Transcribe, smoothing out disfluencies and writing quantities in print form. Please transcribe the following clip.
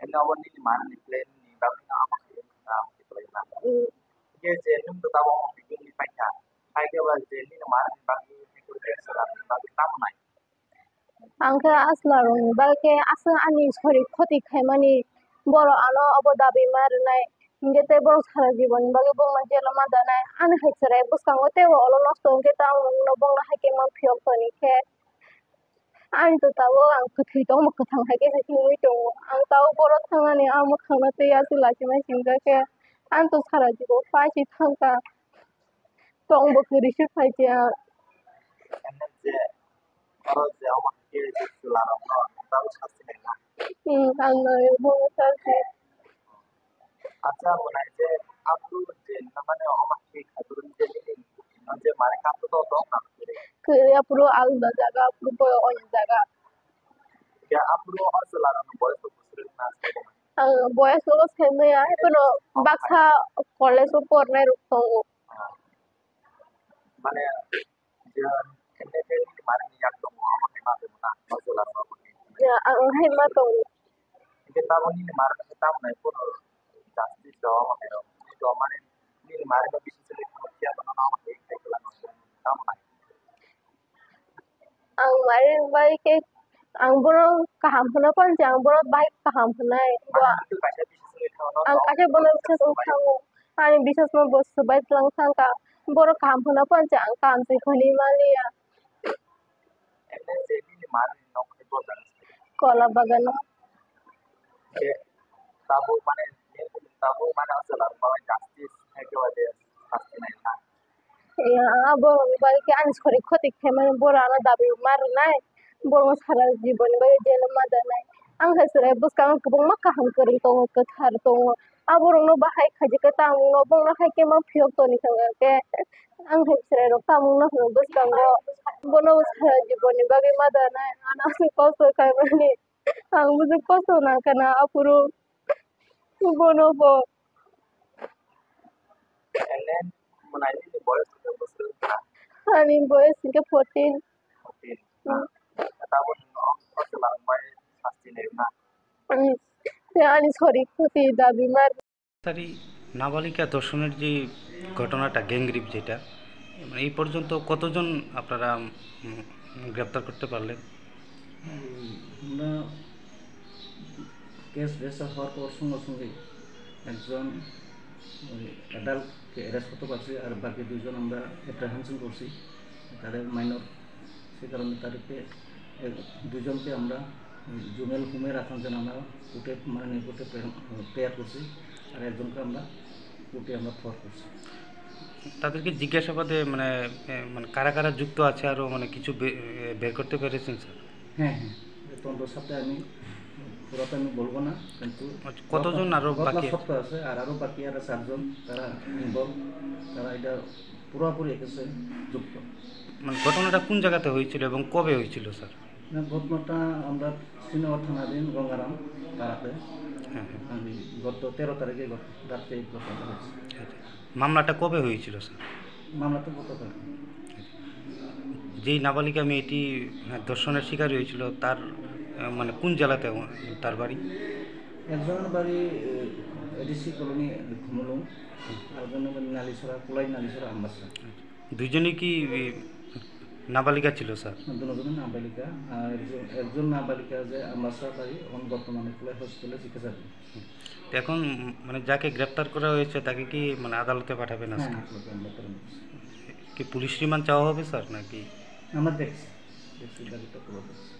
Inawan ni mana ni plan ni baru na apa sih gitu lah. Ừ. Dia jenuh tu tahu orang bikin ni pakai. Hai dia wal jenuh ni mana ni bagi itu dia seram bagi tamu nai. Angke aslarong bake asa ani sori khoti khaimani boro ano oboda bimar nai ngete boro sara jibon bage bong ma jela ma danai an haitsare buskango te olo nosto ngeta no bong na hake ma phiok toni khe ani to tawo ang khathai to mo khathang hake hake wi to ang tawo boro thangani ang mo khangna te ya laki ma singga ke an to sara jibo paisi thangka tong bo kiri shi phaitia Karena je kalau je orang dia je selarang orang tahu pasti nai. ang na bong sa si Acha mana je aku je namanya orang ki khaturun je ni je mana kamu to na. kaya puro alda jaga puro boyo onya jaga Ya aku orang selarang boleh tu muslim na. বয়স হলো ছেলে এখনো বাচ্চা college পড়নে রুখতো Mana je kene je ni mana ni yang tu orang hebat tu na. Selarang orang. ang hay mato Kita tahu ni mana kita mana pun justice do mana ni do mana ni mana tu bisnis ni dia tu nama ni kita kelan tahu mana. ang marin bai ke ang boro kaham hana pon jang boro bai kaham hanai Mana tu kasih bisnis ni tahu ang kake bono bisas uthango ani bisas mo bos bai tlang sangka boro kaham hana pon jang kam se khoni mania Ene je ni mana ni nak ni bola. kola bagano Ke tahu mana ni tahu mana selarang orang justice hai ke wajah pasti nai na. ya abo bai ke ani sori khoti kheman boro ana dabi mar nai boro sara jibon bai jela mada nai ang hasre bus kam kubung makaham kering tong ke thar tong aborong no bahai khaji ke tang no bong na khai ke ma phiok to ni thang ke ang hasre ro tamung no bus kam go bono sara jibon bai mada nai ana se kosto kai mani ang buju kosto na kana apuro bono bo Ene mana ni boleh tu muslim na. ani boys ke 14 Okey. Tahu orang selarang orang pasti nai na. ani sorry ক্ষতি দাবি মার তারই নাবালিকা ধর্ষণের যে ঘটনাটা gang rape যেটা মানে এই পর্যন্ত কতজন আপনারা গ্রেপ্তার করতে পারলেন? আমরা কেস রেজিস্টার হওয়ার পর সঙ্গে সঙ্গে একজন অ্যাডাল্টকে অ্যারেস্ট করতে পারছি আর বাকি দুজন আমরা অ্যাপ্রিহেনশন করছি তাদের মাইনর সে কারণে তাদেরকে দুজনকে আমরা জুমেল হোমে রাখার জন্য আমরা কোর্টে মানে কোর্টে প্রেয়ার করছি আর একজনকে আমরা কোর্টে আমরা ফর করছি। তাদেরকে জিজ্ঞাসাবাদে মানে মানে কারা কারা যুক্ত আছে আরও মানে কিছু বের করতে পেরেছেন স্যার? হ্যাঁ হ্যাঁ তন্ত্র সাথে আমি পুরোটা আমি বলবো না কিন্তু কতজন আরও বাকি সপ্তাহ আছে আর আরও বাকি আর 4 জন তারা ইনভলভ তারা এটা পুরোপুরি এসে যুক্ত। মানে ঘটনাটা কোন জায়গাতে হয়েছিল এবং কবে হয়েছিল স্যার? ঘটনাটা আমরা শ্রীনগর থানাধীন গঙ্গারাম পাড়াতে হ্যাঁ হ্যাঁ আমি গত 13 তারিখে রাত্রে এই ঘটনাটা হয়েছে। মামলাটা কবে হয়েছিল স্যার? মামলাটা গতকাল। যেই নাবালিকা মেয়েটি ধর্ষণের শিকার হয়েছিল তার মানে কোন জেলাতে তার বাড়ি? একজনের বাড়ি এডিসি কলোনি ঘুমলুং আর একজনের বাড়ি নালিছড়া কোলাই নালিছড়া আমবাসা। দুজনেই কি নাবালিকা ছিল স্যার? দুজনের নাবালিকা আর একজন নাবালিকা যে আমবাসা বাড়ি এখন বর্তমানে কোলাই হসপিটালে চিকিৎসা দিন। এখন মানে যাকে গ্রেপ্তার করা হয়েছে তাকে কি মানে আদালতে পাঠাবেন আজকে? কি পুলিশ রিমান্ড চাওয়া হবে স্যার নাকি? আমরা দেখছি গাড়িটা পুরো দেখছি।